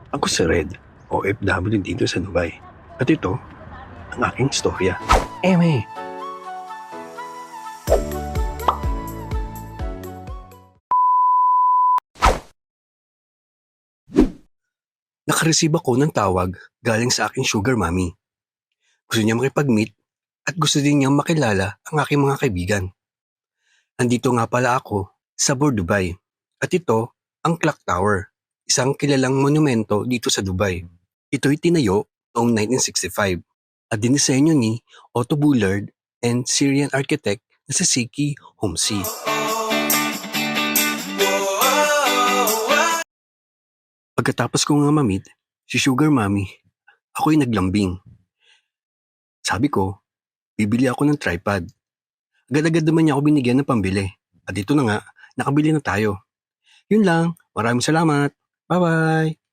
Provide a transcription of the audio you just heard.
Ako si Red, OFW dito sa Dubai. At ito, ang aking istorya. Eme! Nakareceive ako ng tawag galing sa aking sugar mommy. Gusto niya makipag-meet at gusto din niyang makilala ang aking mga kaibigan. Nandito nga pala ako sa Bur Dubai. At ito, ang Clock Tower, isang kilalang monumento dito sa Dubai. Ito'y tinayo noong 1965 at dinisenyo ni Otto Bullard and Syrian architect na si Siki Homsi. Pagkatapos ko nga mamit si Sugar Mommy, ako'y naglambing. Sabi ko, bibili ako ng tripod. Agad-agad naman niya ako binigyan ng pambili. At ito na nga, nakabili na tayo. Yun lang, maraming salamat. Bye-bye!